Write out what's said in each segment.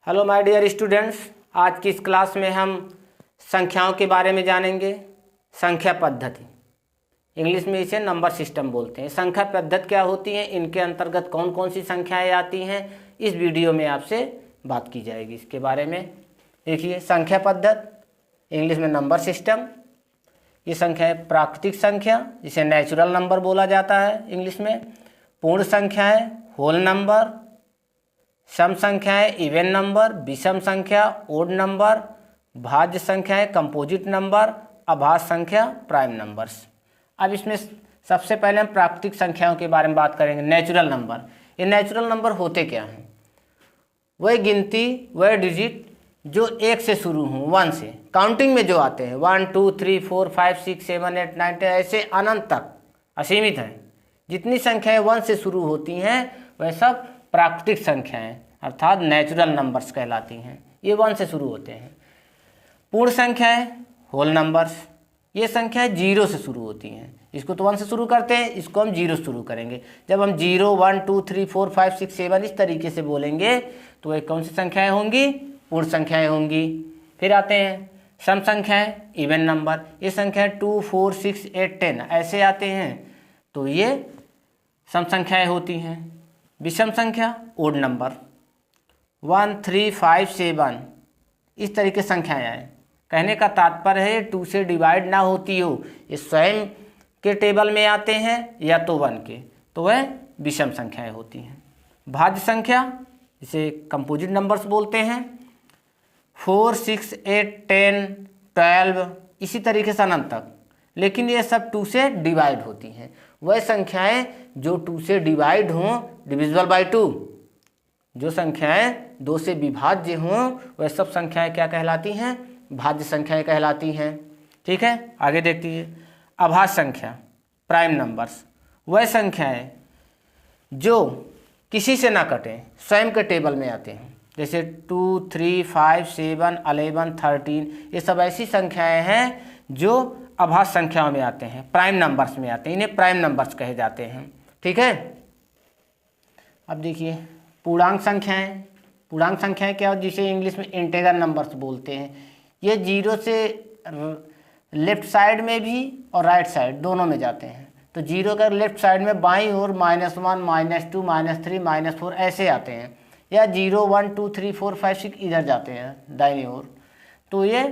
Hello my dear students, आज की इस क्लास में हम संख्याओं के बारे में जानेंगे। संख्या पद्धति, इंग्लिश में इसे नंबर सिस्टम बोलते हैं। संख्या पद्धति क्या होती है, इनके अंतर्गत कौन कौन सी संख्याएं आती हैं, इस वीडियो में आपसे बात की जाएगी इसके बारे में। देखिए, संख्या पद्धति इंग्लिश में नंबर सिस्टम। ये संख्या है प्राकृतिक संख्या, जिसे नेचुरल नंबर बोला जाता है इंग्लिश में। पूर्ण संख्या है होल नंबर, सम संख्या है इवन नंबर, विषम संख्या ओड नंबर, भाज्य संख्या है कंपोजिट नंबर, अभाज्य संख्या प्राइम नंबर्स। अब इसमें सबसे पहले हम प्राकृतिक संख्याओं के बारे में बात करेंगे। नेचुरल नंबर, ये नेचुरल नंबर होते क्या हैं? वह गिनती, वह डिजिट जो एक से शुरू हों, वन से, काउंटिंग में जो आते हैं 1 2 3 4 5 6 7 8 9 10 ऐसे अनंत तक असीमित हैं। जितनी संख्याएं वन से शुरू होती हैं वह सब प्राकृतिक संख्याएं अर्थात नेचुरल नंबर्स कहलाती हैं। ये वन से शुरू होते हैं। पूर्ण संख्याएं होल नंबर्स, ये संख्याएं जीरो से शुरू होती हैं। इसको तो वन से शुरू करते हैं, इसको हम जीरो से शुरू करेंगे। जब हम 0 1 2 3 4 5 6 7 इस तरीके से बोलेंगे तो वह कौन सी संख्याएं होंगी? पूर्ण संख्याएं होंगी। फिर आते हैं सम संख्याएं इवन नंबर, ये संख्याएं 2 4 6 8 10 ऐसे आते हैं, तो ये सम संख्याएं होती हैं। विषम संख्या ओड नंबर 1 3 5 7 इस तरीके संख्याएं आए। कहने का तात्पर्य है 2 से डिवाइड ना होती हो, ये स्वयं के टेबल में आते हैं या तो 1 के, तो वह विषम संख्याएं होती हैं। भाज्य संख्या इसे कंपोजिट नंबर्स बोलते हैं। 4 6 8 10 12 इसी तरीके से अनंत तक, लेकिन ये सब 2 से डिवाइड होती हैं। वह संख्याएं जो 2 से डिवाइड हों, डिविजिबल बाय 2, जो संख्याएं 2 से विभाज्य हों वह सब संख्याएं क्या कहलाती हैं? भाज्य संख्याएं कहलाती हैं। ठीक है, आगे देखिए। अभाज्य संख्या प्राइम नंबर्स, वह संख्याएं जो किसी से ना कटें, स्वयं के टेबल में आते हैं। जैसे 2 3 5 7 11 13 ये सब ऐसी संख्याएं हैं जो अभाज्य संख्याओं में आते हैं, प्राइम नंबर्स में आते हैं। इन्हें प्राइम नंबर्स कहे जाते हैं। ठीक है, अब देखिए पूर्णांक संख्याएं। पूर्णांक संख्याएं क्या हो, जिसे इंग्लिश में इंटीजर नंबर्स बोलते हैं। ये जीरो से लेफ्ट साइड में भी और राइट साइड दोनों में जाते हैं। तो जीरो का लेफ्ट साइड में बाईं ओर -1 -2 -3 -4 ऐसे आते हैं, या 0 1 2 3 4 5 6 इधर जाते हैं दाईं ओर, तो ये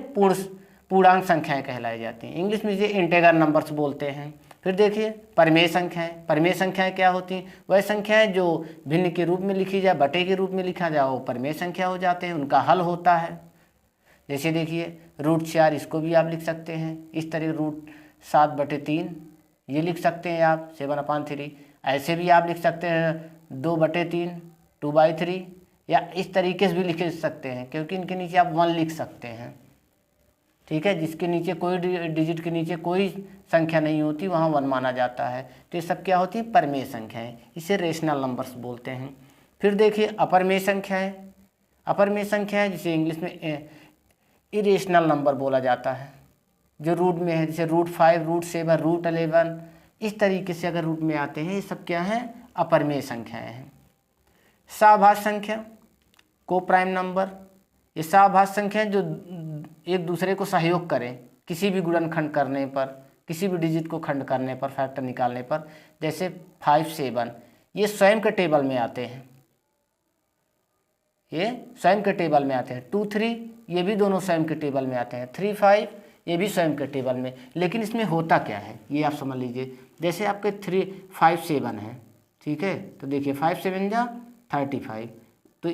पूर्णांक संख्याएं कहलाई जाती हैं। इंग्लिश में इसे इंटीजर नंबर्स बोलते हैं। फिर देखिए परिमेय संख्याएं। परिमेय संख्याएं क्या होती हैं? वह संख्याएं जो भिन्न के रूप में लिखी जाए, बटे के रूप में लिखा जाए, वो परिमेय संख्या हो जाते हैं, उनका हल होता है। जैसे देखिए √4, इसको भी आप लिख सकते हैं इस तरह, √7/3 ये लिख सकते हैं आप 7/3। ऐसे भी आप लिख सकते हैं 2/3 2/3, या इस तरीके से भी लिख सकते हैं, क्योंकि इनके नीचे आप 1 लिख सकते हैं। ठीक है, जिसके नीचे कोई डिजिट के नीचे कोई संख्या नहीं होती वहाँ 1 माना जाता है। तो ये सब क्या होती है? परिमेय संख्याएं। इसे रेशनल नंबर्स बोलते हैं। फिर देखिए अपरिमेय संख्याएं। अपरिमेय संख्याएं जिसे इंग्लिश में इरेशनल नंबर बोला जाता है, जो रूट में है, जैसे √5 √7 √11 इस तरीके से अगर रूट में आते हैं, ये सब क्या है? अपरिमेय संख्याएं हैं। सभाज्य संख्या को प्राइम नंबर, ये सभाज्य संख्याएं जो एक दूसरे को सहयोग करें किसी भी गुणनखंड करने पर, किसी भी डिजिट को खंड करने पर, फैक्टर निकालने पर। जैसे 5 7 ये स्वयं के टेबल में आते हैं, ये स्वयं के टेबल में आते हैं। 2 3 ये भी दोनों स्वयं के टेबल में आते हैं। 3 5 ये भी स्वयं के टेबल में। लेकिन इसमें होता क्या है ये आप समझ लीजिए। जैसे आपके 3 5 7 है, ठीक है, तो देखिए 5 7 जा 35, तो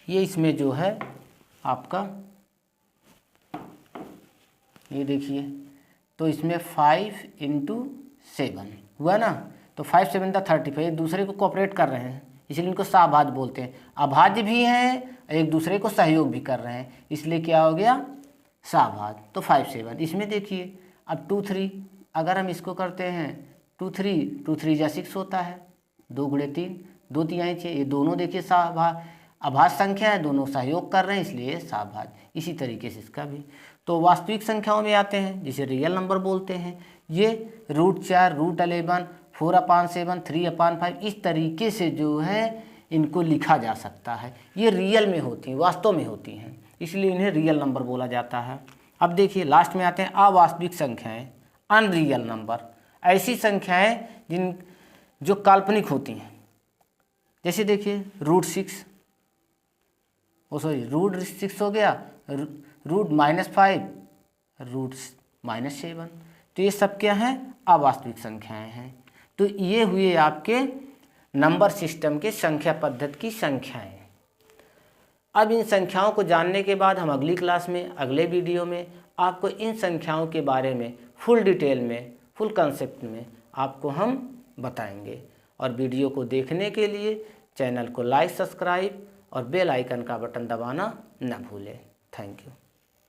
ये इसमें जो है आपका, ये देखिए, तो इसमें 5 × 7 हुआ ना, तो 5 7 था 35, एक दूसरे को कोऑपरेट कर रहे हैं, इसलिए इनको सभाज्य बोलते हैं। अभाज्य भी हैं, एक दूसरे को सहयोग भी कर रहे हैं, इसलिए क्या हो गया? सभाज्य। तो 5 7 इसमें देखिए। अब 2 3 अगर हम इसको करते हैं 2 3 जा 6 होता है, 2 × 3 2 3 6, ये दोनों देखिए अभाज्य संख्या है, दोनों सहयोग कर रहे हैं, इसलिए सभाज्य। इसी तरीके से इसका भी। तो वास्तविक संख्याओं में आते हैं जिसे रियल नंबर बोलते हैं। ये √4 √11 4/7 3/5 इस तरीके से जो है इनको लिखा जा सकता है। ये रियल में होती हैं, वास्तव में होती हैं, इसलिए इन्हें रियल नंबर बोला जाता है। अब देखिए लास्ट में आते हैं अवास्तविक संख्याएं, अनरियल नंबर। ऐसी संख्याएं जो काल्पनिक होती हैं, जैसे देखिए √6, √6 हो गया, √-5, √-7, तो ये सब क्या हैं, अवास्तविक संख्याएं हैं। तो ये हुए आपके नंबर सिस्टम के संख्या पद्धति की संख्याएं। अब इन संख्याओं को जानने के बाद हम अगली क्लास में, अगले वीडियो में आपको इन संख्याओं के बारे में फुल डिटेल में, फुल कंसेप्ट में आपको हम बताएंगे। और वीडियो को देखने के लिए चैनल को लाइक, सब्सक्राइब और बेल आइकन का बटन दबाना न भूलें। Thank you.